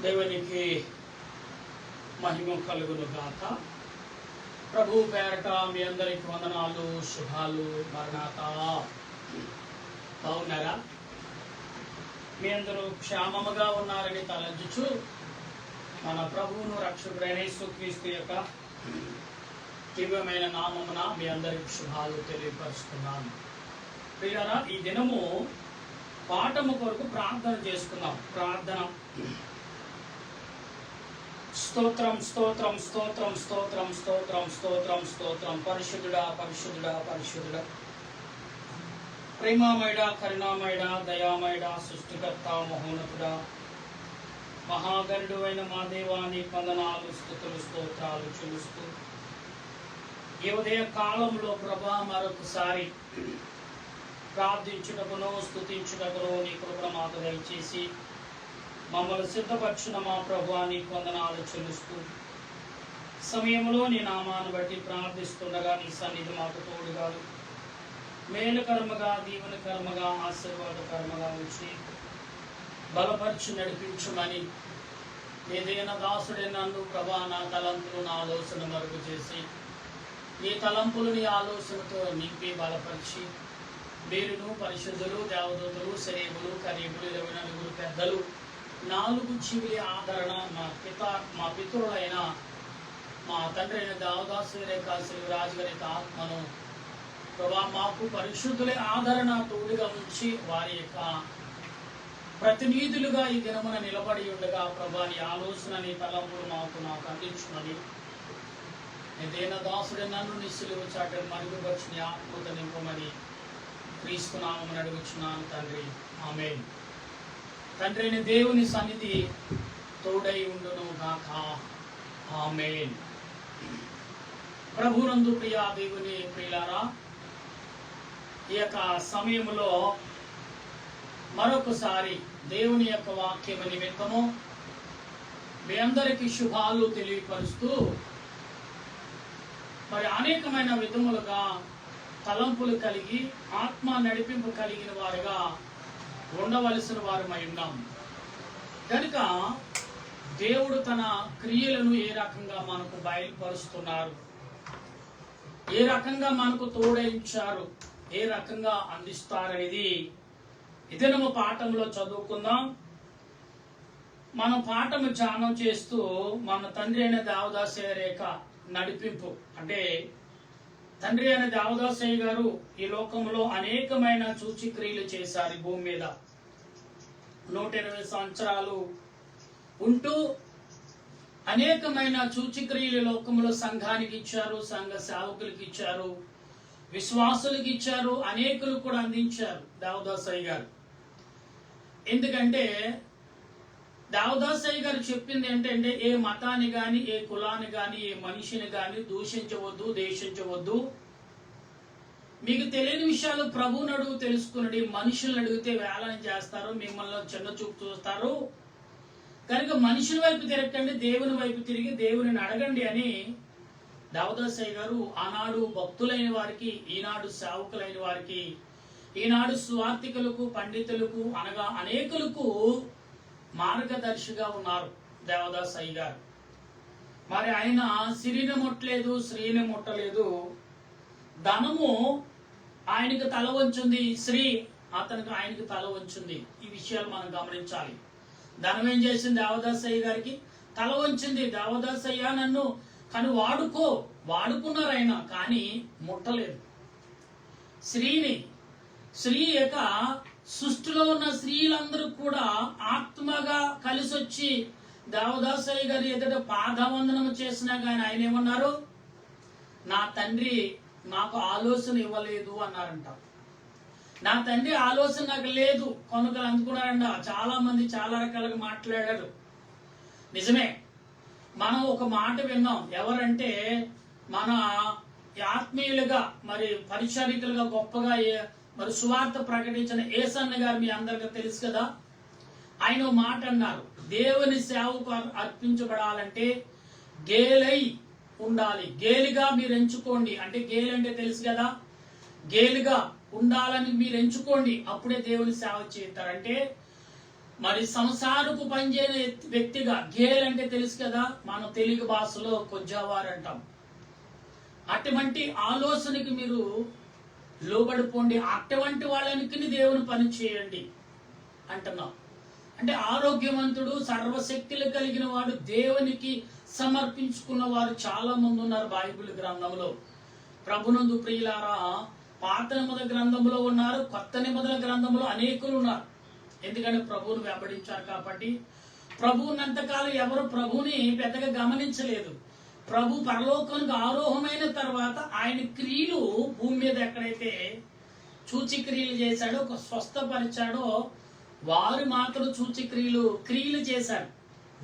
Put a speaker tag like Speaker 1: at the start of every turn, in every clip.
Speaker 1: దేవునికి మహిమ కలుగును గాక. ప్రభు పేరట మీ అందరికి వందనాలు, శుభాలు. మరణాత బాగున్నారా? మీ అందరూ క్షేమముగా ఉన్నారని తలంచుచు మన ప్రభువును రక్షకుడైన యేసుక్రీస్తు యొక్క దివ్యమైన నామమున మీ అందరికి శుభాలు తెలియపరుస్తున్నాను. ప్రియులారా, ఈ దినము పాఠము కొరకు ప్రార్థన చేసుకుందాం. ప్రార్థన. స్తోత్రం స్తోత్రం స్తోత్రం స్తోత్రం స్తోత్రం స్తోత్రం స్తోత్రం. పరిశుద్ధుడా పరిశుద్ధుడా పరిశుద్ధుడా, ప్రేమామయుడా, కరుణామయుడా, దయామయుడా, సృష్టికర్త, మహోన్నతుడా, మహాగరుడు అయిన మా దేవాని వందనాలు, స్తుతులు, స్తోత్రాలు చెల్లిస్తూ ఈ ఉదయ కాలంలో ప్రభా మరొకసారి ప్రార్థించుటకును స్తుతించుటకును నీ కృపను మాకు దయచేసి మమ్మల్ని సిద్ధపరచిన మా ప్రభువా నీకు వందనాలు చెల్లిస్తూ సమయంలో నీ నామాన్ని బట్టి ప్రార్థిస్తుండగా నీ సన్నిధి మాకు తోడుగా మేలుకర్మగా, దీవెనకర్మగా, ఆశీర్వాదకర్మగా ఉంచి బలపరిచి నడిపించుమని ఏదైనా దాసుడే నన్ను ప్రభా నా తలంపులు నా ఆలోచన మరుగు చేసి నీ తలంపులు నీ ఆలోచనతో నింపి బలపరిచి వీరును పరిశుద్ధులు, దేవదూతలు, శరీరులు, కరీబులు, 24 పెద్దలు, 4 చెవుల ఆదరణ మా పితరులైన మా తండ్రి అయిన దేవదాసు రాజు గారి ఆత్మను ప్రభా మాకు పరిశుద్ధులే ఆదరణ తోడుగా ఉంచి వారి యొక్క ప్రతినిధులుగా ఈ దినమున నిలబడి ఉండగా ప్రభా నీ ఆలోచన నీ తలంపులు నాకు అందించున్నది. ఏదైనా దాసుడే నన్ను నీ సిలువ చాటను మరుగుపరిచి నీ ఆత్మత నింపమని క్రీస్తు నామమున అడుగుచున్నాను తండ్రి. ఆమేన్. తండ్రి అయిన దేవుని సన్నిధి తోడై ఉండును గాక. ఆమేన్. ప్రభునందు ప్రియ దేవుని ప్రియులారా, ఈ యొక్క సమయంలో మరొకసారి దేవుని యొక్క వాక్యం నిమిత్తము మీ అందరికీ శుభాలు తెలియపరుస్తూ మరి అనేకమైన విధములుగా తలంపులు కలిగి ఆత్మ నడిపింపు కలిగిన వారుగా ఉండవలసిన వారమై ఉన్నాం. కనుక దేవుడు తన క్రియలను ఏ రకంగా మనకు బయలుపరుస్తున్నారు, ఏ రకంగా మనకు తోడైంచారు, ఏ రకంగా అందిస్తారనేది ఇదనము పాఠంలో చదువుకుందాం. మనం పాఠము ధ్యానం చేస్తూ మన తండ్రి అయిన దేవదాసయ్య రేఖ నడిపింపు అంటే తండ్రి అయిన దేవదాసయ్య గారు ఈ లోకంలో అనేకమైన సూచక్రియలు చేశారు. ఈ భూమి మీద 120 సంవత్సరాలు ఉంటూ అనేకమైన సూచక్రియలు లోకంలో సంఘానికి ఇచ్చారు, సంఘ సేవకులకి ఇచ్చారు, విశ్వాసులకు ఇచ్చారు, అనేకులు కూడా అందించారు దేవదాసయ్య గారు. ఎందుకంటే దేవదాసయ్య గారు చెప్పింది ఏంటంటే ఏ మతాన్ని గాని, ఏ కులాన్ని గాని, ఏ మనిషిని గాని దూషించవద్దు, దేశించవద్దు. మీకు తెలియని విషయాలు ప్రభువుని అడుగు తెలుసుకుని, మనుషులను అడిగితే వేళన చేస్తారు, మిమ్మల్ని చిన్న చూపు చూస్తారు. కనుక మనుషుల వైపు తిరగండి, దేవుని వైపు తిరిగి దేవుని అడగండి అని దేవదాసయ్య గారు ఆనాడు భక్తులైన వారికి, ఈనాడు సేవకులైన వారికి, ఈనాడు స్వార్థికులకు, పండితులకు అనగా అనేకులకు మార్గదర్శిగా ఉన్నారు దేవదాసయ్య గారు. మరి ఆయన సిరిని ముట్టలేదు, స్త్రీని ముట్టలేదు. ధనము ఆయనకు తల వంచుంది, స్త్రీ ఆయనకు తల వంచుంది. ఈ విషయాలు మనం గమనించాలి. ధనం ఏం చేసింది? దేవదాసయ్య గారికి తల వంచింది. దేవదాసయ్య నన్ను కానీ వాడుకున్నారు ఆయన, కానీ ముట్టలేదు. స్త్రీ యొక్క సృష్టిలో ఉన్న స్త్రీలందరూ కూడా ఆత్మగా కలిసి వచ్చి దేవదాసయ్య గారి ఎదుట పాదవందనం చేసినా కానీ ఆయన ఏమన్నారు? నా తండ్రి నాకు ఆలోచన ఇవ్వలేదు అన్నారంట. నా తండ్రి ఆలోచన నాకు లేదు కనుక అందుకున్నారంట. చాలా మంది చాలా రకాలుగా మాట్లాడారు. నిజమే, మనం ఒక మాట విన్నాం. ఎవరంటే మన ఆత్మీయులుగా మరి పరిచారికులుగా గొప్పగా మరి సువార్త ప్రకటించిన ఏసన్న గారు మీ అందరికీ తెలుసు కదా. ఆయన మాట అన్నారు, దేవుని సేవకు అర్పించబడాలంటే గేలై ఉండాలి, గేలిగా మీరు ఎంచుకోండి. అంటే గేలు అంటే తెలుసు కదా, గేలుగా ఉండాలని మీరు ఎంచుకోండి, అప్పుడే దేవుని సేవ చేస్తారంటే మరి సంసారపు పనిచేయని వ్యక్తిగా, గేల్ అంటే తెలుసు కదా, మనం తెలుగు భాషలో కొజ్జావారు అంటాం. అటువంటి ఆలోచనకి మీరు లోబడిపోండి, అటువంటి వాళ్ళకి దేవుని పని చేయండి అంటున్నాం. అంటే ఆరోగ్యవంతుడు, సర్వశక్తులు కలిగిన వాడు, దేవునికి సమర్పించుకున్న వారు చాలా మంది ఉన్నారు బైబిల్ గ్రంథంలో. ప్రభునందు ప్రియులారా, పాత నిబంధన గ్రంథంలో ఉన్నారు, కొత్త నిబంధన గ్రంథంలో అనేకులు ఉన్నారు. ఎందుకంటే ప్రభువును వెంబడించారు కాబట్టి. ప్రభువునంతకాలం ఎవరు ప్రభువుని పెద్దగా గమనించలేదు. ప్రభు పరలోకానికి ఆరోహమైన తర్వాత ఆయన క్రియలు భూమి మీద ఎక్కడైతే సూచిక్రియలు చేశాడో, స్వస్థపరిచాడో, వారు మాత్రం క్రియలు చేశారు.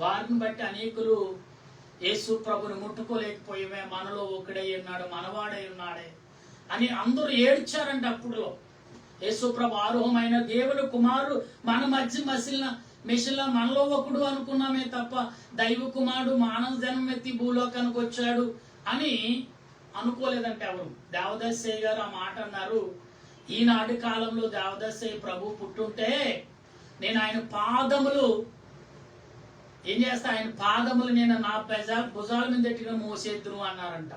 Speaker 1: వారిని బట్టి అనేకులు యేసు ప్రభుని ముట్టుకోలేకపోయేమే, మనలో ఒకడై ఉన్నాడు, మనవాడై ఉన్నాడే అని అందరూ ఏడ్చారంట. అప్పుడులో యేసు ప్రభు ఆరోహమైన దేవుడు కుమారుడు మన మధ్య మెషిన్ల మనలో ఒకడు అనుకున్నామే తప్ప దైవ కుమారుడు మానవ జన్మ ఎత్తి భూలోకానికి వచ్చాడు అని అనుకోలేదంటే ఎవరు. దేవదాసయ్య గారు ఆ మాట అన్నారు. ఈనాటి కాలంలో దేవదాసయ్య ప్రభు పుట్టుంటే నేను ఆయన పాదములు ఏం చేస్తా, ఆయన పాదములు నేను నా భుజాల మీద ఎట్టిన మోసేద్దును అన్నారంట.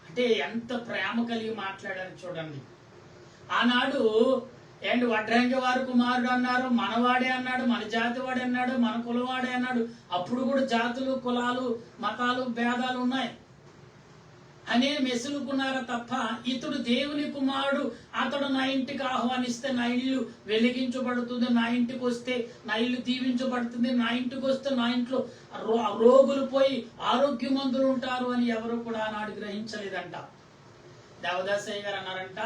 Speaker 1: అంటే ఎంత ప్రేమ కలిగి మాట్లాడారు చూడండి. ఆనాడు వడ్రంగి వారి కుమారుడు అన్నారు, మనవాడే అన్నాడు, మన జాతి వాడే అన్నాడు, మన కులవాడే అన్నాడు. అప్పుడు కూడా జాతులు, కులాలు, మతాలు, భేదాలు ఉన్నాయి అనే మెసులుకున్నారా తప్ప ఇతడు దేవుని కుమారుడు, అతడు నా ఇంటికి ఆహ్వానిస్తే నా ఇల్లు వెలిగించబడుతుంది, నా ఇంటికి వస్తే నా ఇల్లు దీవించబడుతుంది, నా ఇంటికి వస్తే నా ఇంట్లో రోగులు పోయి ఆరోగ్యవంతులు ఉంటారు అని ఎవరు కూడా ఆనాడు గ్రహించలేదంట. దేవదాసయ్య గారు అన్నారంట,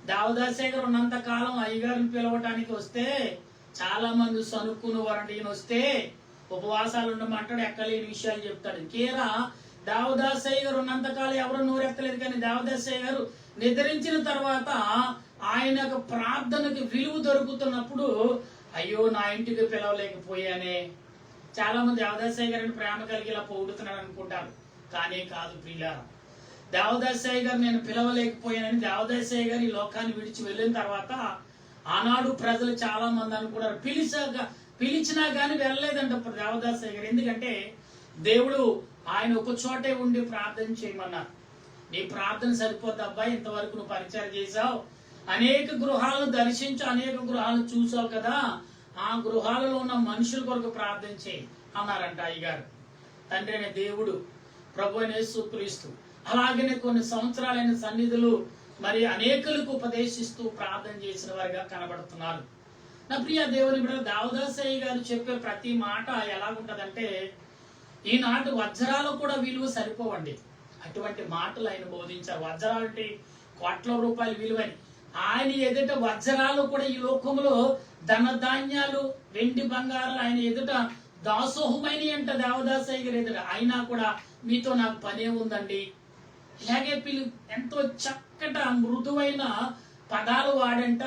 Speaker 1: దేవదాసయ్య గారు ఉన్నంత కాలం అయ్యగారిని పిలవటానికి వస్తే చాలా మంది సనుక్కుని వారంటీ వస్తే ఉపవాసాలు ఉండమంటాడు, ఎక్కలేని విషయాలు చెప్తాడు. కేరా దేవదాసయ్య గారు ఉన్నంతకాలం ఎవరు నోరెత్తలేదు. కానీ దేవదాసయ్య గారు నిద్రించిన తర్వాత ఆయన ప్రార్థనకి విలువ దొరుకుతున్నప్పుడు అయ్యో నా ఇంటికి పిలవలేకపోయానే. చాలా మంది దేవదాసయ్య గారిని ప్రేమ కలిగి ఇలా పొగుడుతున్నాడు అనుకుంటారు, కానీ కాదు ప్రియులారా. దేవదాసయ్య గారు నేను పిలవలేకపోయానని దేవదాసయ్య గారు ఈ లోకాన్ని విడిచి వెళ్ళిన తర్వాత ఆనాడు ప్రజలు చాలా మంది అనుకున్నారు, పిలిచినా కానీ వెళ్ళలేదంట దేవదాసయ్య గారు. ఎందుకంటే దేవుడు ఆయన ఒక చోటే ఉండి ప్రార్థన చేయమన్నారు. నీ ప్రార్థన సరిపోద్ది అబ్బాయి, ఇంతవరకు నువ్వు పరిచయం చేశావు, అనేక గృహాలను దర్శించు, అనేక గృహాలను చూసావు కదా, ఆ గృహాలలో ఉన్న మనుషుల కొరకు ప్రార్థన చేయి అన్నారంట అయ్యగారు. తండ్రి అనే దేవుడు, ప్రభు అయిన యేసుక్రీస్తు అలాగనే కొన్ని సంవత్సరాలైన సన్నిధులు మరి అనేకులకు ఉపదేశిస్తూ ప్రార్థన చేసిన వారిగా కనబడుతున్నారు. నా ప్రియ దేవుని బిడ్డలు, దేవదాసయ్య గారు చెప్పే ప్రతి మాట ఎలాగుంటదంటే, ఈనాటి వజ్రాలు కూడా విలువ సరిపోవండి. అటువంటి మాటలు ఆయన బోధించారు. వజ్రాలు అంటే కోట్ల రూపాయల విలువని. ఆయన ఎదుట వజ్రాలు కూడా ఈ లోకంలో ధనధాన్యాలు, వెండి బంగారాలు ఆయన ఎదుట దాసోహమైన అంట దేవదాసయ్య గారు ఎదుట. అయినా కూడా మీతో నాకు పనే ఉందండి, ఇలాగే ఎంతో చక్కట మృదువైన పదాలు వాడంట,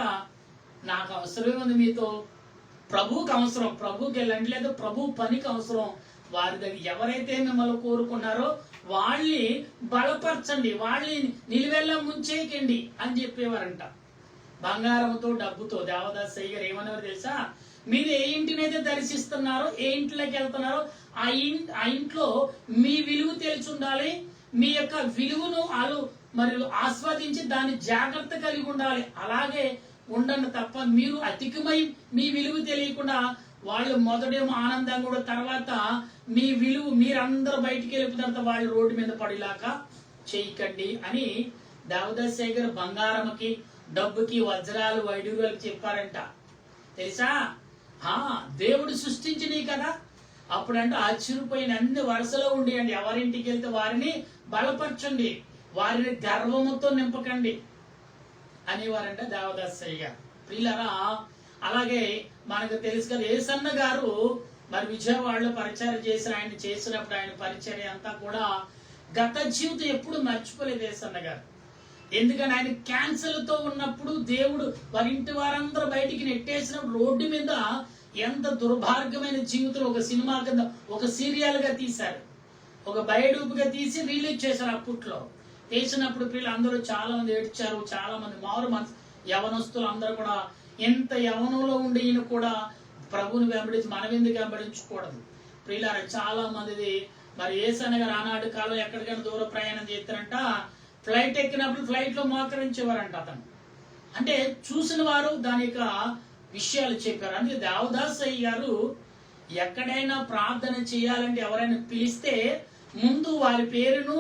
Speaker 1: నాకు అవసరమే ఉంది మీతో, ప్రభువుకి అవసరం, ప్రభువుకి వెళ్ళండి, లేదా ప్రభు పనికి అవసరం. వారి దగ్గర ఎవరైతే మిమ్మల్ని కోరుకున్నారో వాళ్ళని బలపరచండి, వాళ్ళని నిలువెల్లా ముంచేయకండి అని చెప్పేవారంట. బంగారంతో డబ్బుతో దేవదాసయ్య గారు ఏమనేవారు తెలుసా, మీరు ఏ ఇంటినైతే దర్శిస్తున్నారో, ఏ ఇంట్లోకి వెళ్తున్నారో ఆ ఇంట్లో మీ విలువ తెలిసి ఉండాలి, మీ యొక్క విలువను మరియు ఆస్వాదించి దాన్ని జాగ్రత్త కలిగి ఉండాలి. అలాగే ఉండండి తప్ప మీరు అధికమై మీ విలువ తెలియకుండా వాళ్ళు మొదటేమో ఆనందంగా కూడా తర్వాత మీ విలువ మీరందరూ బయటికి వెళ్ళిన తర్వాత వాళ్ళు రోడ్డు మీద పడేలాగా చేయకండి అని దేవదాసయ్య గారు బంగారంకి, డబ్బుకి, వజ్రాలు, వైడూర్యాలకు చెప్పారంట. తెలుసా, దేవుడు సృష్టించినవి కదా. అప్పుడంటే ఆశ్చర్యపోయిన అన్ని వరుసలో ఉండేయండి. ఎవరింటికి వెళ్తే వారిని బలపరచండి, వారిని గర్వముతో నింపకండి అనేవారంట దేవదాసయ్య గారు. పిల్లరా, అలాగే మనకు తెలుసు కదా, ఏసన్న గారు మరి విజయవాడలో పరిచయం చేసి ఆయన చేసినప్పుడు ఆయన పరిచర్య అంతా కూడా గత జీవితం ఎప్పుడు మర్చిపోలేదు ఏసన్న గారు. ఎందుకని ఆయన క్యాన్సర్ తో ఉన్నప్పుడు దేవుడు వారి ఇంటి వారందరూ బయటికి నెట్టేసినప్పుడు రోడ్డు మీద ఎంత దుర్భాగ్యమైన జీవితం ఒక సినిమా కింద, ఒక సీరియల్ గా తీశారు, ఒక బయోడూపుగా తీసి రిలీజ్ చేశారు. అప్పట్లో చేసినప్పుడు పిల్లలు అందరూ చాలా మంది ఏడ్చారు. చాలా మంది మారు యవనస్తులు అందరూ కూడా ఎంత యవనంలో ఉండి ఈయన కూడా ప్రభుని వెంబడించి మనం ఎందుకు వెంబడించకూడదు? ప్రియులారా, చాలా మందిది మరి యేసన్న గారు ఆనాటి కాలం ఎక్కడికైనా దూర ప్రయాణం చేస్తారంట, ఫ్లైట్ ఎక్కినప్పుడు ఫ్లైట్ లో మోకరించేవారంట అతను. అంటే చూసిన వారు దాని యొక్క విషయాలు చెప్పారు. అందుకే దేవదాసయ్య గారు ఎక్కడైనా ప్రార్థన చేయాలంటే ఎవరైనా పిలిస్తే ముందు వారి పేరును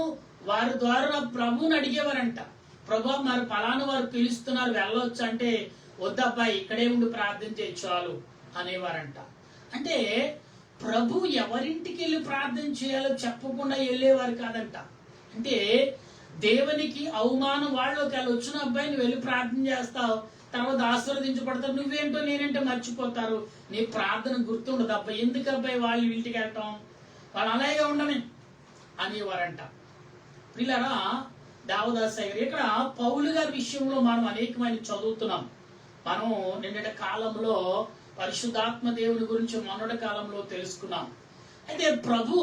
Speaker 1: వారి ద్వారా ప్రభువుని అడిగేవారంట. ప్రభు మరి ఫలానా వారు పిలుస్తున్నారు వెళ్ళొచ్చు అంటే, వద్దబ్బాయి ఇక్కడే ఉండి ప్రార్థన చేయొచ్చు అనేవారంట. అంటే ప్రభు ఎవరింటికి వెళ్ళి ప్రార్థన చేయాలో చెప్పకుండా వెళ్ళేవారు కాదంట. అంటే దేవునికి అవమానం, వాళ్ళకి వాళ్ళు వచ్చిన అబ్బాయి నువ్వు వెళ్ళి ప్రార్థన చేస్తావు, తర్వాత ఆశీర్వదించబడతారు, నువ్వేంటో నేనేంటో మర్చిపోతారు, నీ ప్రార్థన గుర్తుండదు. అబ్బాయి ఎందుకు అబ్బాయి వాళ్ళు ఇంటికి వెళ్ళటం, వాళ్ళు అలాగే ఉండని అనేవారంట. పిల్లరా, దేవదాసయ్య గారు ఇక్కడ పౌలు గారి విషయంలో మనం అనేకమైన చదువుతున్నాం. మనం నిన్నటి కాలంలో పరిశుద్ధాత్మ దేవుని గురించి మొన్నటి కాలంలో తెలుసుకున్నాం. అయితే ప్రభు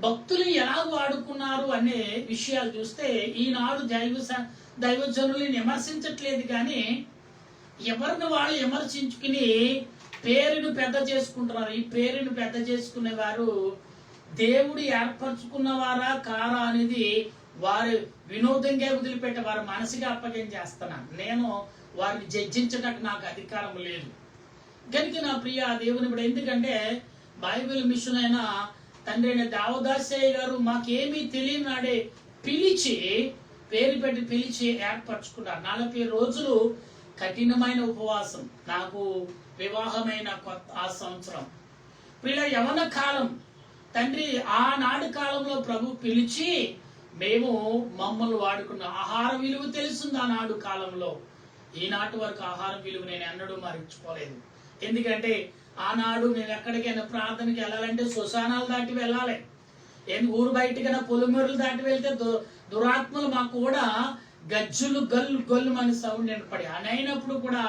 Speaker 1: భక్తులు ఎలా వాడుకున్నారు అనే విషయాలు చూస్తే ఈనాడు దైవజనుల్ని విమర్శించట్లేదు, కానీ ఎవరిని వాళ్ళు విమర్శించుకుని పేరును పెద్ద చేసుకుంటున్నారు. ఈ పేరును పెద్ద చేసుకునే వారు దేవుడు ఏర్పరచుకున్నవారా కారా అనేది వారు వినోదంగా వదిలిపెట్టే వారి మనసుగా అప్పగించేస్తున్నాను. నేను వారిని జడ్జించడానికి నాకు అధికారం లేదు. కనుక నా ప్రియ దేవుని ఇప్పుడు, ఎందుకంటే బైబిల్ మిషన్ అయిన తండ్రి అయిన దేవదాసయ్య గారు మాకేమీ తెలియని నాడే పిలిచి, పేరు పెట్టి పిలిచి ఏర్పరచుకున్నారు. 40 రోజులు కఠినమైన ఉపవాసం. నాకు వివాహమైన ఆ సంవత్సరం వీళ్ళ యవన కాలం. తండ్రి ఆనాడు కాలంలో ప్రభు పిలిచి మేము మమ్మల్ని వాడుకున్న ఆహార విలువ తెలుస్తుంది ఆనాడు కాలంలో. ఈనాటి వరకు ఆహారం విలువ నేను ఎన్నడూ మర్చిపోలేదు. ఎందుకంటే ఆనాడు మేము ఎక్కడికైనా ప్రార్థనకి వెళ్ళాలంటే శ్మశానాలు దాటి వెళ్ళాలి. ఊరు బయటకైనా పొలిమేరులు దాటి వెళ్తే దురాత్మలు మాకు కూడా గజ్జులు గల్లు గొల్లు మన సౌండ్ వినపడి అయినప్పుడు కూడా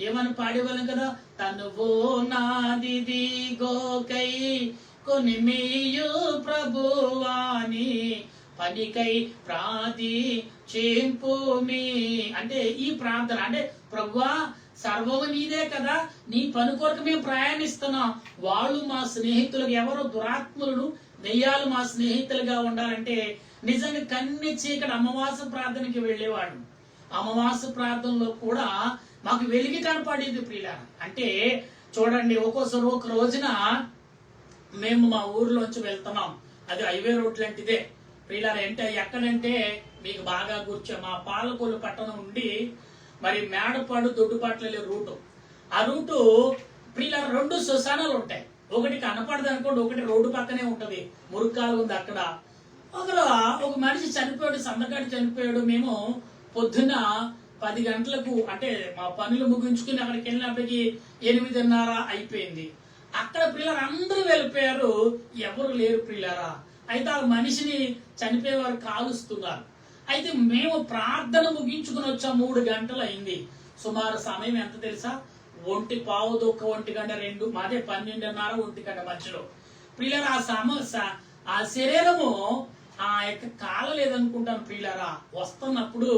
Speaker 1: ఏమని పాడేవాళ్ళం కదా, తనువో నాది గోకై కొనిమియు ప్రభువాని పనికై ప్రాది చేంపుమి. అంటే ఈ ప్రార్థన అంటే, ప్రభువా సర్వము నీదే కదా, నీ పని కొరకు మేము ప్రయాణిస్తున్నాం. వాళ్ళు మా స్నేహితులకు ఎవరో దురాత్ములను దెయ్యాలు మా స్నేహితులుగా ఉండాలంటే నిజంగా కన్ని చీకటి అమావాస ప్రార్థనకి వెళ్ళేవాడు. అమావాస ప్రార్థనలో కూడా మాకు వెలిగి కనపడేది ప్రియులారా. అంటే చూడండి, ఒక్కోసారి ఒక రోజున మేము మా ఊర్లోంచి వెళ్తున్నాం, అది హైవే రోడ్ లాంటిదే ప్రియులారా. అంటే ఎక్కడంటే మీకు బాగా గుర్చే మా పాలకొల్లు పట్టణం నుండి మరి మేడపాడు దొడ్డుపాట్ల రూటు. ఆ రూటు ప్రియులారా 2 శ్మశానాలు ఉంటాయి. ఒకటి కనపడదు అనుకోండి, ఒకటి రోడ్డు పక్కనే ఉంటది, మురుక్కాలు ఉంది అక్కడ. ఒక మనిషి చనిపోయాడు, సందకాడి చనిపోయాడు. మేము పొద్దున్న 10 గంటలకు అంటే మా పనులు ముగించుకుని అక్కడికి వెళ్ళినప్పటికీ 8:30 అయిపోయింది. అక్కడ పిల్లలు అందరూ వెళ్ళిపోయారు, ఎవరు లేరు ప్రియులారా. అయితే ఆ మనిషిని చనిపోయేవారు కాలుస్తున్నారు. అయితే మేము ప్రార్థన ముగించుకుని వచ్చాం, 3 గంటలు అయింది. సుమారు సమయం ఎంత తెలుసా, 1:15, 1 గంట 2, మాదే 12:30, 1 గంట మధ్యలో. ప్రియులారా, ఆ శరీరము ఆ యొక్క కాల లేదనుకుంటాను ప్రియులారా. వస్తున్నప్పుడు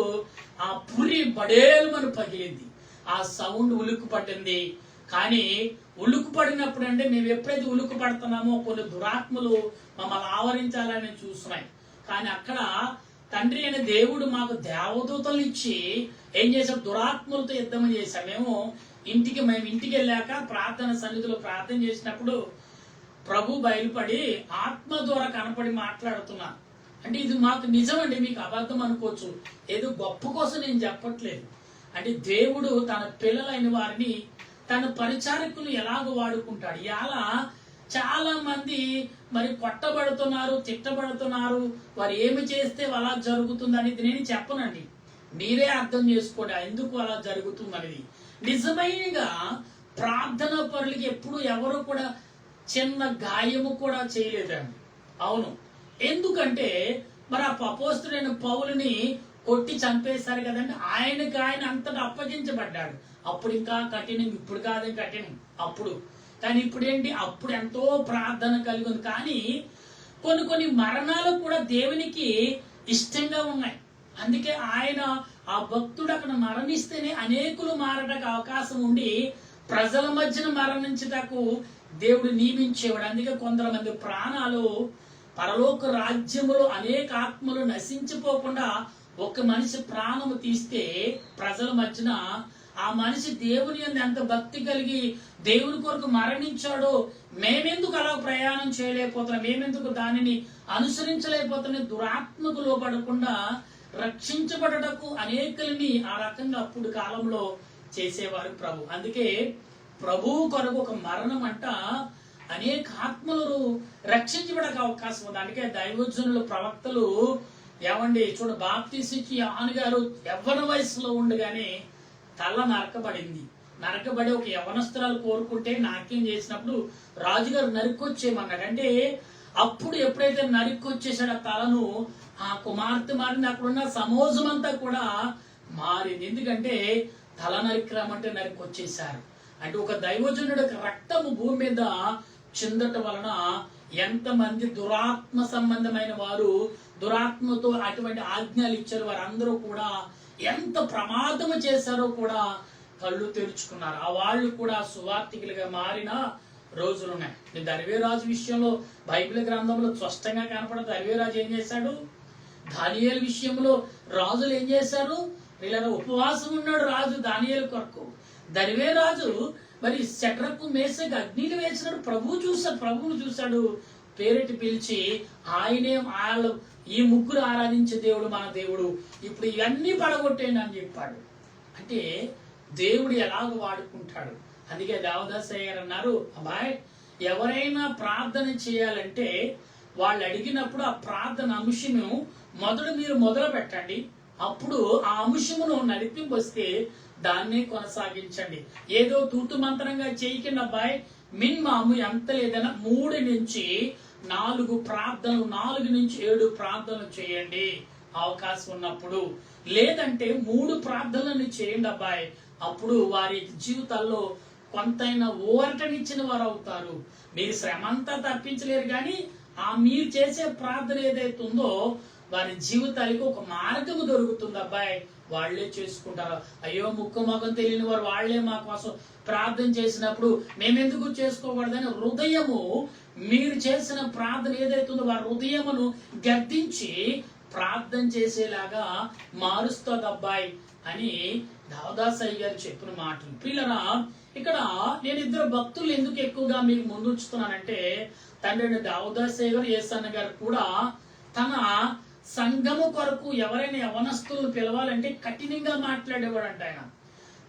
Speaker 1: ఆ పురి బడేలుమని పగిలింది, ఆ సౌండ్ ఉలుక్కు పట్టింది. కానీ ఉలుక్కు పడినప్పుడు అంటే మేము ఎప్పుడైతే ఉలుక్కు పడుతున్నామో కొన్ని దురాత్మలు మమ్మల్ని ఆవరించాలని చూస్తున్నాయి. కానీ అక్కడ తండ్రి అనే దేవుడు మాకు దేవదూతలు ఇచ్చి ఏం చేశాం, దురాత్మలతో యుద్ధం చేశాం. మేము ఇంటికి వెళ్ళాక ప్రార్థన సన్నిధిలో ప్రార్థన చేసినప్పుడు ప్రభు బయలుపడి ఆత్మ ద్వారా కనపడి మాట్లాడుతున్నా. అంటే ఇది మాకు నిజం అండి, మీకు అబద్ధం అనుకోవచ్చు, ఏదో గొప్ప కోసం నేను చెప్పట్లేదు. అంటే దేవుడు తన పిల్లలైన వారిని తన పరిచారకులు ఎలాగ వాడుకుంటాడు. ఇలా చాలా మంది మరి కొట్టబడుతున్నారు, తిట్టబడుతున్నారు, వారు ఏమి చేస్తే అలా జరుగుతుంది అనేది నేను చెప్పనండి, మీరే అర్థం చేసుకోండి ఎందుకు అలా జరుగుతుంది అనేది. నిజమైనగా ప్రార్థన పరులకి ఎప్పుడు ఎవరు కూడా చిన్న గాయము కూడా చేయలేదండి. అవును, ఎందుకంటే మరి ఆ అపోస్తలుడైన పౌలుని కొట్టి చంపేశారు కదండి, ఆయన అంతగా అప్పగించబడ్డాడు. అప్పుడు ఇంకా కఠినం, ఇప్పుడు కాదు కఠినం అప్పుడు. కానీ ఇప్పుడు ఏంటి, అప్పుడు ఎంతో ప్రార్థన కలిగి ఉంది. కానీ కొన్ని మరణాలు కూడా దేవునికి ఇష్టంగా ఉన్నాయి. అందుకే ఆయన ఆ భక్తుడు అక్కడ మరణిస్తేనే అనేకులు మారడానికి అవకాశం ఉండి ప్రజల మధ్యన మరణించుటకు దేవుడు నియమించేవాడు. అందుకే కొంతమంది ప్రాణాలు పరలోక రాజ్యములో అనేక ఆత్మలు నశించిపోకుండా ఒక మనిషి ప్రాణము తీస్తే ప్రజల మధ్యన ఆ మనిషి దేవుని యందు ఎంత భక్తి కలిగి దేవుని కొరకు మరణించాడో, మేమెందుకు అలా ప్రయాణం చేయలేకపోతున్నాం, మేమెందుకు దానిని అనుసరించలేకపోతున్నాం, దురాత్మకు లోపడకుండా రక్షించబడటకు అనేకుల్ని ఆ రకంగా అప్పుడు కాలంలో చేసేవారు ప్రభు. అందుకే ప్రభువు కొరకు ఒక మరణం అంట అనేక ఆత్మలు రక్షించబడక అవకాశం ఉంది. అందుకే దైవజనులు ప్రవక్తలు ఏమండి చూడ బాప్తీసుకి యోహాను గారు యవ్వన వయసులో ఉండగానే తల నరకబడింది. నరకబడి ఒక యవ్వనస్తురాలు కోరుకుంటే నాట్యం చేసినప్పుడు రాజుగారు నరుక్కొచ్చేయమన్నాడు. అంటే అప్పుడు ఎప్పుడైతే నరుక్కొచ్చేసాడు ఆ తలను, ఆ కుమార్తె మారింది, అక్కడున్న సమాజం అంతా కూడా మారింది. ఎందుకంటే తల నరికిరామంటే నరికొచ్చేసారు. అంటే ఒక దైవజనుడు రక్తము భూమి మీద చిందట వలన ఎంతమంది దురాత్మ సంబంధమైన వారు, దురాత్మతో అటువంటి ఆజ్ఞలు ఇచ్చారు, వారందరూ కూడా ఎంత ప్రమాదము చేశారో కూడా కళ్ళు తెరుచుకున్నారు. ఆ వాళ్ళు కూడా సువార్థికులుగా మారిన రోజులున్నాయి. దర్వేరాజు విషయంలో బైబిల్ గ్రంథంలో స్పష్టంగా కనపడదు. దర్వేరాజు ఏం చేశాడు? దానియేలు విషయంలో రాజులు ఏం చేశారు? వీళ్ళ ఉపవాసం ఉన్నాడు రాజు దానియేలు కొరకు. దర్వేరాజు మరి శడ్రకు మేషకు అగ్నిని వేసినాడు. ప్రభువును చూశాడు, పేరెట్టి పిలిచి ఆయనే వాళ్ళు ఈ ముగ్గురు ఆరాధించే దేవుడు మన దేవుడు, ఇప్పుడు ఇవన్నీ పడగొట్టేయండి అని చెప్పాడు. అంటే దేవుడు ఎలాగ వాడుకుంటాడు. అందుకే దేవదాసయ్య గారు అన్నారు, అబ్బాయి ఎవరైనా ప్రార్థన చేయాలంటే వాళ్ళు అడిగినప్పుడు ఆ ప్రార్థన అంశము మీరు మొదలు పెట్టండి. అప్పుడు ఆ అంశమును నడిపింపు వస్తే దాన్నే కొనసాగించండి. ఏదో తూతు మంత్రంగా చేయకుండా అబ్బాయి మినిమం ఎంత లేదన్నా 3 నుంచి 4 ప్రార్థనలు, 4 నుంచి 7 ప్రార్థనలు చేయండి అవకాశం ఉన్నప్పుడు. లేదంటే 3 ప్రార్థనలను చేయండి అబ్బాయి. అప్పుడు వారి జీవితాల్లో కొంతైనా ఊరటనిచ్చిన వారు అవుతారు. మీరు శ్రమంతా తప్పించలేరు, కానీ ఆ మీరు చేసే ప్రార్థన ఏదైతే ఉందో వారి జీవితానికి ఒక మార్గము దొరుకుతుంది అబ్బాయి. వాళ్లే చేసుకుంటారు. అయ్యో ముక్కు మొఖం తెలియని వారు వాళ్లే మా కోసం ప్రార్థన చేసినప్పుడు మేమెందుకు చేసుకోకూడదని హృదయము, మీరు చేసిన ప్రార్థన ఏదైతుందో వారి హృదయమును గద్దించి ప్రార్థన చేసేలాగా మారుస్తుంది అబ్బాయి అని దేవదాసయ్య గారు చెప్పిన మాటలు. పిల్లరా, ఇక్కడ నేను 2 భక్తులు ఎందుకు ఎక్కువగా మీకు ముందు ఉంచుతున్నానంటే, తండ్రి దేవదాసయ్య గారు, యేసన్న గారు కూడా తన సంఘము కొరకు ఎవరైనా యవనస్తులను పిలవాలంటే కఠినంగా మాట్లాడేవాడంట. ఆయన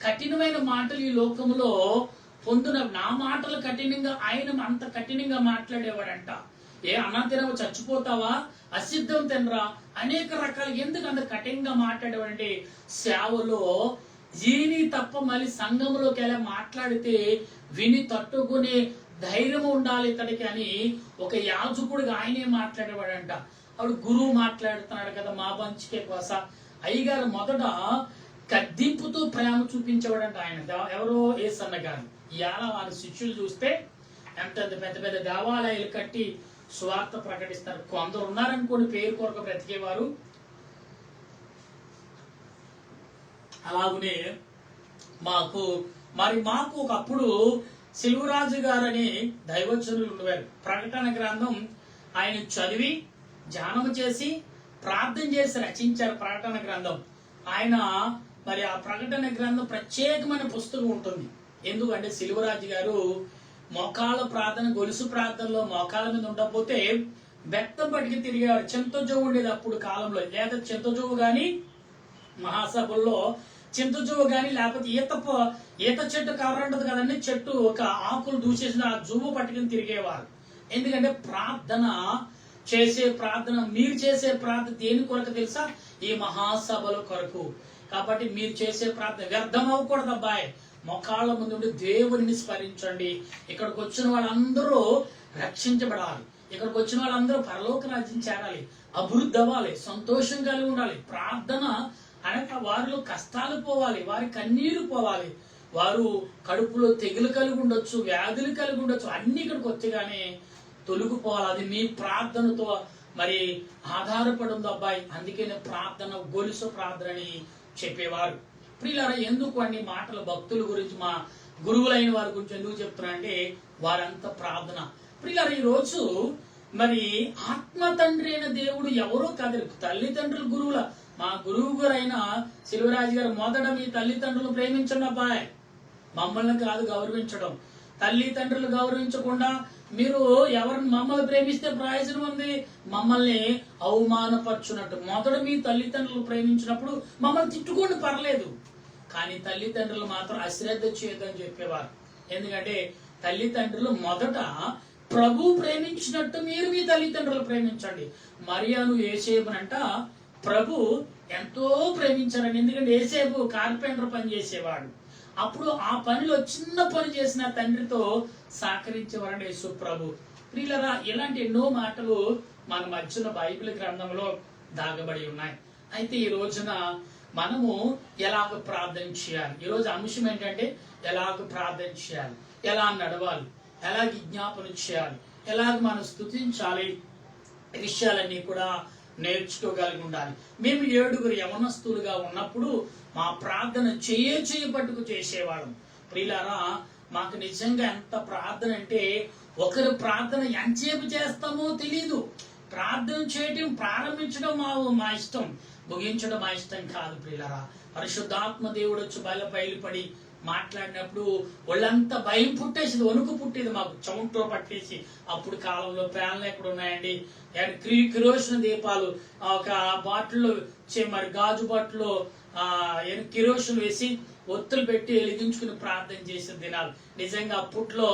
Speaker 1: కఠినమైన మాటలు ఈ లోకములో పొందిన నా మాటలు కఠినంగా, ఆయన అంత కఠినంగా మాట్లాడేవాడంట. ఏ అన్నం తినవు, చచ్చిపోతావా, అసిద్ధం తినరా, అనేక రకాలు. ఎందుకు అంత కఠినంగా మాట్లాడేవాడంటే సేవలో ఈని తప్ప మళ్ళీ సంఘంలోకి వెళ్ళి మాట్లాడితే విని తట్టుకునే ధైర్యం ఉండాలి ఇతడికి అని ఒక యాజకుడిగా ఆయనే మాట్లాడేవాడంట. అప్పుడు గురువు మాట్లాడుతున్నాడు కదా, మా బంచికే కోస. అయ్యగారు మొదట గద్దింపుతో ప్రేమ చూపించేవాడంట ఆయన. ఎవరో యేసన్న గారు. ఇవాళ వారి శిష్యులు చూస్తే ఎంత పెద్ద పెద్ద దేవాలయాలు కట్టి స్వార్థ ప్రకటిస్తారు. కొందరు ఉన్నారనుకోని పేరు కొరకు బ్రతికేవారు. అలాగనే మాకు ఒకప్పుడు శిలువరాజు గారని దైవజనులు ఉండేవారు. ప్రకటన గ్రంథం ఆయన చదివి ధ్యానం చేసి ప్రార్థన చేసి రచించారు ప్రకటన గ్రంథం. ఆయన మరి ఆ ప్రకటన గ్రంథం ప్రత్యేకమైన పుస్తకం ఉంటుంది. ఎందుకంటే శిలువరాజు గారు మోకాళ్ళ ప్రార్థన, గొలుసు ప్రార్థనలో మోకాళ్ళ మీద ఉండకపోతే బెత్తం పట్టుకు తిరిగేవారు. చింతజోవు ఉండేది అప్పుడు కాలంలో. లేదా చింతజోవు గాని మహాసభల్లో చింతజువ్వ గాని, లేకపోతే ఈత చెట్టు కవర్ ఉంటుంది కదండి, చెట్టు ఒక ఆకులు దూసేసిన ఆ జువ్వు పట్టుకుని తిరిగేవారు. ఎందుకంటే మీరు చేసే ప్రార్థన దేని కొరకు తెలుసా? ఈ మహాసభల కొరకు. కాబట్టి మీరు చేసే ప్రార్థన వ్యర్థం అవ్వకూడదు అబ్బాయి. మొకాళ్ళ ముందు దేవుడిని స్మరించండి. ఇక్కడికి వచ్చిన వాళ్ళందరూ రక్షించబడాలి. ఇక్కడికి వచ్చిన వాళ్ళందరూ పరలోక రాజ్యం చేరాలి, అభివృద్ధి అవ్వాలి, సంతోషం కలిగి ఉండాలి. ప్రార్థన అనక వారిలో కష్టాలు పోవాలి, వారి కన్నీరు పోవాలి, వారు కడుపులో తెగులు కలిగి ఉండొచ్చు, వ్యాధులు కలిగి ఉండొచ్చు, అన్ని ఇక్కడికి వచ్చగానే తొలగిపోవాలి. అది మీ ప్రార్థనతో మరి ఆధారపడి ఉంది అబ్బాయి. అందుకే ప్రార్థన గొలుసు ప్రార్థన అని చెప్పేవారు. ప్రియులారా, ఎందుకు అన్ని మాటలు భక్తుల గురించి మా గురువులైన వారి గురించి ఎందుకు చెప్తున్నా అంటే వారంతా ప్రార్థన. ప్రియులారా, ఈ రోజు మరి ఆత్మ తండ్రి అయిన దేవుడు ఎవరో కాదు, తల్లిదండ్రులు గురువుల. మా గురువు గారు అయిన శివరాజు గారు మొదట మీ తల్లిదండ్రులు ప్రేమించండి అబ్బాయి, మమ్మల్ని కాదు గౌరవించడం. తల్లిదండ్రులు గౌరవించకుండా మీరు ఎవరిని మమ్మల్ని ప్రేమిస్తే ప్రయోజనం ఉంది, మమ్మల్ని అవమానపరచున్నట్టు. మొదట మీ తల్లిదండ్రులు ప్రేమించినప్పుడు మమ్మల్ని తిట్టుకోండి పర్లేదు, కానీ తల్లిదండ్రులు మాత్రం అశ్రద్ధ చేయొద్దని చెప్పేవారు. ఎందుకంటే తల్లిదండ్రులు మొదట ప్రభు ప్రేమించినట్టు మీరు మీ తల్లిదండ్రులు ప్రేమించండి. మరియాను యేసేపునంట ప్రభు ఎంతో ప్రేమించారని. ఎందుకంటే యేసేపు కార్పెంటర్ పని చేసేవాడు. అప్పుడు ఆ పనిలో చిన్న పని చేసిన తండ్రితో సహకరించేవాడు యేసు ప్రభు. ప్రియులరా, ఇలాంటి ఎన్నో మాటలు మన మధ్యన బైబిల్ గ్రంథంలో దాగబడి ఉన్నాయి. అయితే ఈ రోజున మనము ఎలాగ ప్రార్థన చేయాలి? ఈరోజు అంశం ఏంటంటే ఎలాగ ప్రార్థన చేయాలి, ఎలా నడవాలి, ఎలా విజ్ఞాపన చేయాలి, ఎలాగ మనం స్తుతించాలి, ఈ విషయాలన్నీ కూడా నేర్చుకోగలిగి ఉండాలి. మేము 7 యవనస్తులుగా ఉన్నప్పుడు మా ప్రార్థన చేయ పట్టుకు చేసేవాళ్ళం. ప్రియులారా, మాకు నిజంగా ఎంత ప్రార్థన అంటే ఒకరు ప్రార్థన ఎంతసేపు చేస్తామో తెలీదు. ప్రార్థన చేయటం ప్రారంభించడం మా ఇష్టం, ముగించడం మా ఇష్టం కాదు. ప్రియులారా, పరిశుద్ధాత్మ దేవుడు వచ్చి బయలుపడి మాట్లాడినప్పుడు ఒళ్ళంతా భయం పుట్టేసింది, వణుకు పుట్టేది మాకు, చెమటలో పట్టేసి. అప్పుడు కాలంలో ఫ్యాన్లు ఎక్కడ ఉన్నాయండి? కిరోసిన్ దీపాలు ఒక బాటిల్లో, మరి గాజు బాటిల్లో కిరోసిన్ వేసి ఒత్తులు పెట్టి వెలిగించుకుని ప్రార్థన చేసిన దినాలు. నిజంగా అప్పట్లో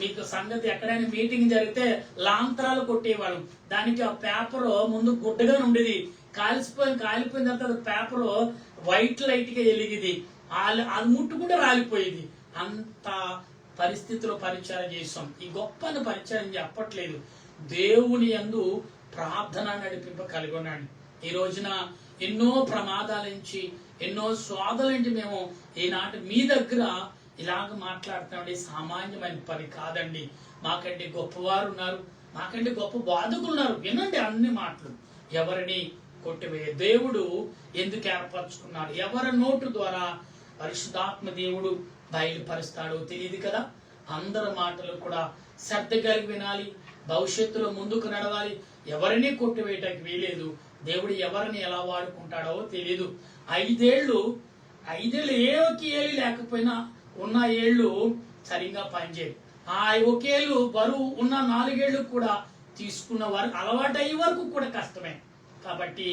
Speaker 1: మీకు సంగతి, ఎక్కడైనా మీటింగ్ జరిగితే లాంతరాలు కొట్టేవాళ్ళం. దానికి ఆ పేపర్ ముందు గుడ్డగా ఉండేది, కాలిపోయిన తర్వాత పేపర్ వైట్ లైట్ గా వెలిగింది, అది ముట్టుకుంటే రాలిపోయేది. అంత పరిస్థితిలో పరిచయం చేసాం. ఈ గొప్ప పరిచయం చెప్పట్లేదు, దేవుని యందు ప్రార్థన నడిపింప కలిగి ఉన్నాడు. ఈ రోజున ఎన్నో ప్రమాదాల నుంచి, ఎన్నో శోధల నుంచి మేము ఈనాటి మీ దగ్గర ఇలాగ మాట్లాడుతున్నామండి. సామాన్యమైన పని కాదండి. మాకంటే గొప్పవారు ఉన్నారు, మాకంటే గొప్ప బాధకులు ఉన్నారు. వినండి అన్ని మాటలు. ఎవరిని కొట్టివేయ దేవుడు ఎందుకు ఏర్పరచుకున్నాడు, ఎవరి నోటు ద్వారా పరిశుద్ధాత్మ దేవుడు బయలుపరుస్తాడో తెలియదు కదా. అందరి మాటలు కూడా శ్రద్ధ కలిగి వినాలి, భవిష్యత్తులో ముందుకు నడవాలి. ఎవరిని కొట్టివేయటానికి వీలేదు. దేవుడు ఎవరిని ఎలా వాడుకుంటాడో తెలియదు. 5 ఏళ్ళు ఏకి ఏళ్ళు లేకపోయినా ఉన్న ఏళ్ళు సరిగ్గా పనిచేయదు. ఆ ఒకేళ్ళు బరువు ఉన్న 4 ఏళ్ళు కూడా తీసుకున్న వరకు, అలవాటు అయ్యే వరకు కూడా కష్టమే. కాబట్టి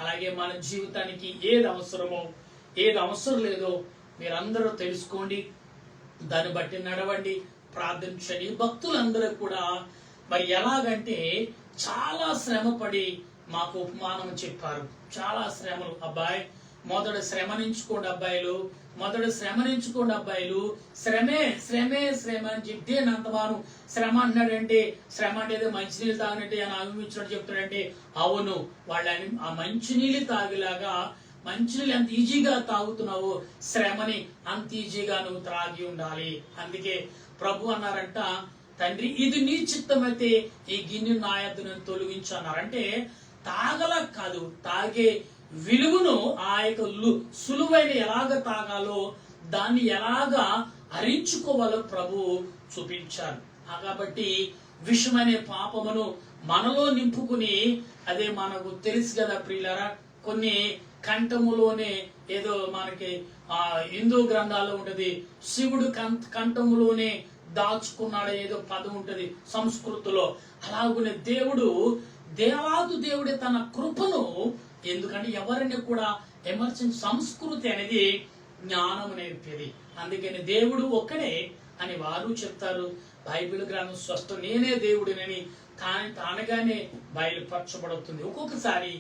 Speaker 1: అలాగే మన జీవితానికి ఏది అవసరమో, ఏది అవసరం లేదో మీరందరూ తెలుసుకోండి, దాన్ని బట్టి నడవండి, ప్రార్థించండి. భక్తులందరూ కూడా మరి ఎలాగంటే చాలా శ్రమపడి మాకు ఉపమానం చెప్పారు. చాలా శ్రమలు. అబ్బాయి మొదట శ్రమనించుకోండి అబ్బాయిలు, మొదట శ్రమనించుకోండి అబ్బాయిలు. శ్రమే శ్రమే శ్రమ అని చెప్తే అంతమాను శ్రమ అన్నాడంటే, శ్రమ అంటే మంచినీళ్ళు తాగినట్టే అని అనుభవించినట్టు చెప్తాడంటే, అవును, వాళ్ళని ఆ మంచినీళ్ళు తాగేలాగా, మంచినీళ్ళు ఎంత ఈజీగా తాగుతున్నావో శ్రమని అంత ఈజీగా నువ్వు త్రాగి ఉండాలి. అందుకే ప్రభు అన్నారంట, తండ్రి ఇది నీ చిత్తమైతే ఈ గిన్నె నా యొద్ద నుంచి తొలగించు అన్నారంటే, తాగల కాదు, తాగే విలువను ఆ యొక్క సులువైన ఎలాగ తాగాలో, దాన్ని ఎలాగా హరించుకోవాలో ప్రభు చూపించారు. కాబట్టి విషమనే పాపమును మనలో నింపుకుని, అదే మనకు తెలుసు కదా ప్రియులారా, కొన్ని కంఠములోనే ఏదో మనకి హిందూ గ్రంథాల్లో ఉంటది, శివుడు కంఠములోనే దాచుకున్నాడు ఏదో పదం ఉంటది సంస్కృతిలో. అలాగునే దేవుడే తన కృపను, ఎందుకంటే ఎవరిని కూడా ఎమర్జెన్సీ సంస్కృతి అనేది జ్ఞానం నేర్పేది. అందుకని దేవుడు ఒక్కడే అని వారు చెప్తారు. బైబిల్ గ్రంథం స్పష్టం, నేనే దేవుడినని తానగానే బయలుపరచబడుతుంది. ఒక్కొక్కసారి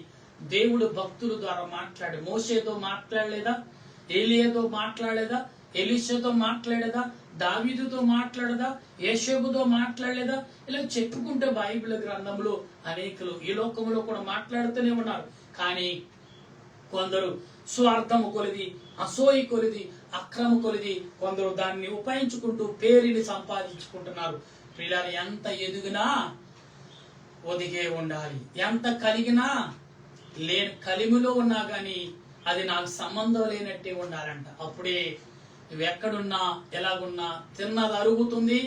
Speaker 1: దేవుడు భక్తుల ద్వారా మాట్లాడి, మోషేతో మాట్లాడలేదా, ఏలియాతో మాట్లాడలేదా, ఎలీషాతో మాట్లాడేదా, దావీదుతో మాట్లాడదా, యేషోబుతో మాట్లాడలేదా? ఇలా చెప్పుకుంటే బైబిల్ గ్రంథంలో అనేకులు ఈ లోకంలో కూడా మాట్లాడుతూనే ఉన్నారు. కానీ కొందరు స్వార్థము కొలిది, అసూయ కొలిది, అక్రమ కొలిది కొందరు దాన్ని ఉపయోగించుకుంటూ పేరుని సంపాదించుకుంటున్నారు. పిల్లలు ఎంత ఎదిగినా ఒదిగే ఉండాలి, ఎంత కలిగినా కలిమిలో ఉన్నా గాని అది నాకు సంబంధం లేనట్టే ఉండాలంట. అప్పుడే నువ్వు ఎక్కడున్నా ఎలాగున్నా తిన్నది అరుగుతుంది,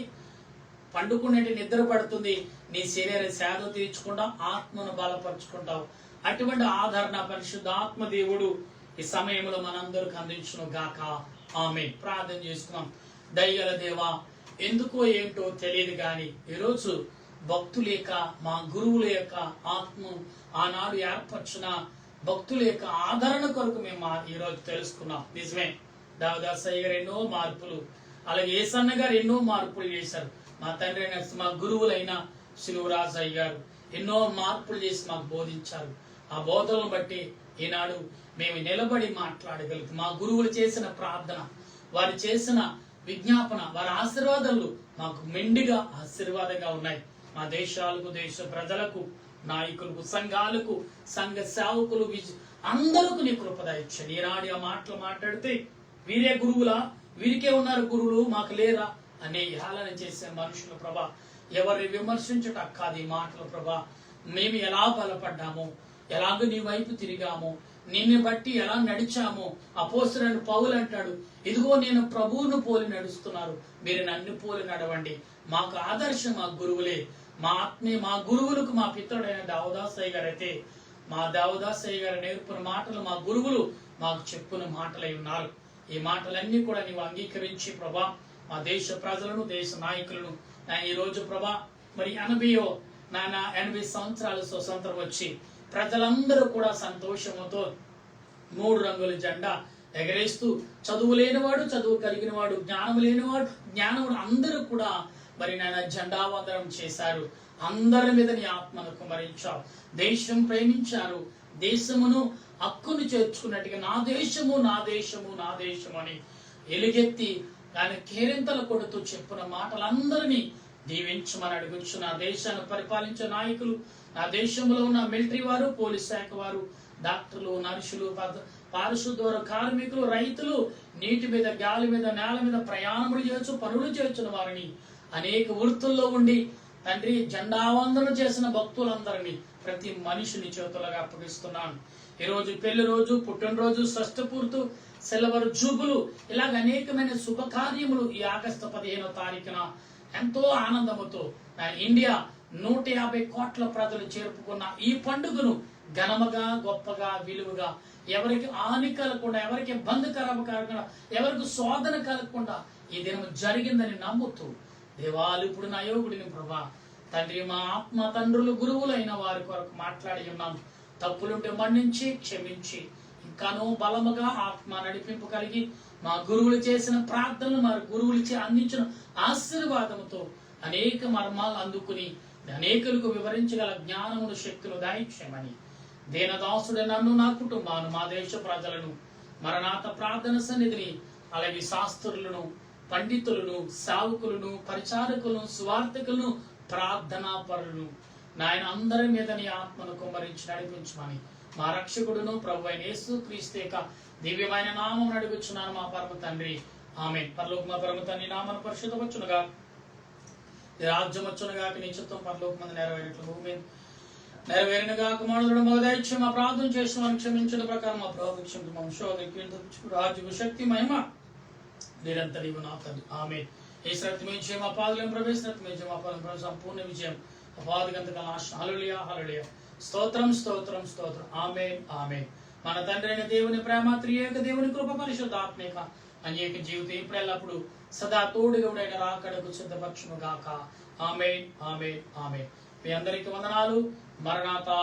Speaker 1: పండుకునేటి నిద్ర పడుతుంది, నీ శరీర సేద తీర్చుకుంటావు, ఆత్మను బలపరుచుకుంటావు. అటువంటి ఆదరణ పరిశుద్ధ ఆత్మ దేవుడు ఈ సమయంలో మనందరికి అందించును గాక. ఆమేన్. ప్రార్థన చేసుకున్నాం. దయగల దేవా, ఎందుకో ఏంటో తెలియదు కానీ ఈరోజు భక్తుల యొక్క మా గురువుల యొక్క ఆత్మ ఆనాడు ఏర్పరిచిన భక్తుల యొక్క ఆదరణ కొరకు మేము ఈరోజు తెలుసుకున్నాం. నిజమే, దావదాసయ్య గారు ఎన్నో మార్పులు, అలాగే ఏసన్న గారు ఎన్నో మార్పులు చేశారు. మా తండ్రి అయిన మా గురువులైన శిలువరాజయ్య గారు ఎన్నో మార్పులు చేసి మాకు బోధించారు. ఆ బోధనను బట్టి ఈనాడు మేము నిలబడి మాట్లాడగలుగుతాం. మా గురువులు చేసిన ప్రార్థన, వారు చేసిన విజ్ఞాపన, వారి ఆశీర్వాదాలు మాకు మెండిగా ఆశీర్వాదంగా ఉన్నాయి. మా దేశాలకు, దేశ ప్రజలకు, నాయకులకు, సంఘాలకు, సంఘ సేవకులు, అందరికి నీ కృపద ఇచ్చండి. ఈనాడు ఆ మాటలు మాట్లాడితే వీరే గురువులా, వీరికే ఉన్నారు గురువులు, మాకు లేరా అనే హేళన చేసే మనుషులు ప్రభా, ఎవరిని విమర్శించట కాదు ఈ మాటలు ప్రభా. మేము ఎలా బలపడ్డామో, ఎలాగో నీ వైపు తిరిగామో, నిన్ను బట్టి ఎలా నడిచామో. అపోస్తలుడైన పౌలు అంటాడు, ఇదిగో నేను ప్రభువును పోలి నడుస్తున్నారు, మీరు నన్ను పోలి నడవండి. మాకు ఆదర్శం మా గురువులే. మా ఆత్మీయ మా గురువులకు మా పితరుడైన దావదాసయ్య గారు అయితే, మా దావదాసయ్య గారు నేర్పిన మాటలు మా గురువులు మాకు చెప్పున మాటలై ఉన్నారు. ఈ మాటలన్నీ కూడా నీవు అంగీకరించి ప్రభా, మా దేశ ప్రజలను, దేశ నాయకులను ఈ రోజు ప్రభా మరి 80 సంవత్సరాలు స్వతంత్రం వచ్చి ప్రజలందరూ కూడా సంతోషంతో 3 రంగుల జెండా ఎగరేస్తూ, చదువు లేనివాడు, చదువు కలిగిన వాడు, జ్ఞానం లేనివాడు, జ్ఞానముడు అందరూ కూడా మరి నాయన జెండా వందనం చేశారు. అందరి మీద నీ ఆత్మను కుమరించావు. దేశం ప్రేమించారు. దేశమును హక్కును చేర్చుకున్నట్టుగా నా దేశము, నా దేశము, నా దేశము అని ఎలుగెత్తి ఆయన కేరింతలు కొడుతూ చెప్పిన మాటలందరినీ దీవించమని అడుగుచ్చు. నా దేశాన్ని పరిపాలించే నాయకులు, నా దేశంలో ఉన్న మిలిటరీ వారు, పోలీస్ శాఖ వారు, డాక్టర్లు, నర్సులు, పారిశుద్ధ కార్మికులు, రైతులు, నీటి మీద, గాలి మీద, నేల మీద ప్రయాణములు చేయొచ్చు, పనులు చేయొచ్చున్న వారిని, అనేక వృత్తుల్లో ఉండి తండ్రి జెండా వందనం చేసిన భక్తులందరినీ ప్రతి మనిషిని చేతులుగా అప్పగిస్తున్నాను. ఈరోజు పెళ్లి రోజు, పుట్టినరోజు, షష్ఠపూర్తి, సిల్వర్ జూబులు, ఇలాగ అనేకమైన శుభకార్యములు ఈ ఆగస్టు 15వ తారీఖున ఎంతో ఆనందముతో ఇండియా 150 కోట్ల ప్రజలు చేరుకున్న ఈ పండుగను ఘనముగా, గొప్పగా, విలువగా, ఎవరికి హాని కలగకుండా, ఎవరికి ఇబ్బంది కలగకుండా, ఎవరికి శోధన కలగకుండా ఈ దినం జరిగిందని నమ్ముతూ దేవాలు ఇప్పుడు నా యోగుడిని ప్రభా తండ్రి, మా ఆత్మ తండ్రులు గురువులైన వారి కొరకు మాట్లాడి ఉన్నాం. తప్పులుంటే మన్నించి క్షమించి ఇంకానో బలముగా ఆత్మ నడిపింపు కలిగి మా గురువులు చేసిన ప్రార్థనలు, మా గురువులు అందించిన ఆశీర్వాదముతో అనేక మర్మాలు అందుకుని అనేకులకు వివరించగల జ్ఞానమును, శక్తులు దాయిచ్చేయమని దీనదాసుడే నన్ను, నా కుటుంబాన్ని, మా దేశ ప్రజలను, మరణాత ప్రార్థన సన్నిధిని, అలాగే శాస్త్రులను, పండితులను, సేవకులను, పరిచారకులను, సువార్థకులను, ప్రార్థనా పరులను నాయన అందరి మీద నీ ఆత్మను కుమ్మరించి నడిపించమని మా రక్షకుడును ప్రభు అయిన యేసుక్రీస్తు యొక్క దివ్యమైన నామం అడుగుచున్నాను మా పరమ తండ్రి. ఆమేన్. పరలోకమ పరమ తండ్రి నామను పరిశుద్ధపరచునుగా, నీ రాజ్యం వచ్చునుగా, నీ చిత్తం పరలోకమందు నెరవేరినట్లు భూమి నెరవేరినగా. కుమారుడు మగదైత్యం మా ప్రార్థన చేసిన వారిని క్షమించిన ప్రకారం మా ప్రార్థన వంశోధి రాజ్యము, శక్తి, మహిమ నిరంతరం నీవు నా తండ్రి. ఆమేన్. ఈ శ్రద్ధ విజయం అపాదులను ప్రవేశించి విజయం అపాదులను సంపూర్ణ విజయం అపాదిగంతగా హల్లెలూయా, హల్లెలూయా. స్తోత్రం, స్తోత్రం, స్తోత్రం. ఆమేన్, ఆమేన్. మన తండ్రి అయిన దేవుని ప్రేమ, త్రియేక దేవుని కృప, పరిశుద్ధాత్మిక అనేక జీవితం ఇప్పుడు ఎల్లప్పుడు సదా తోడుగుడైన రాకడకు సిద్ధపరచును గాక. ఆమేన్, ఆమేన్, ఆమేన్. మీ అందరికి వందనాలు. మరణాతా.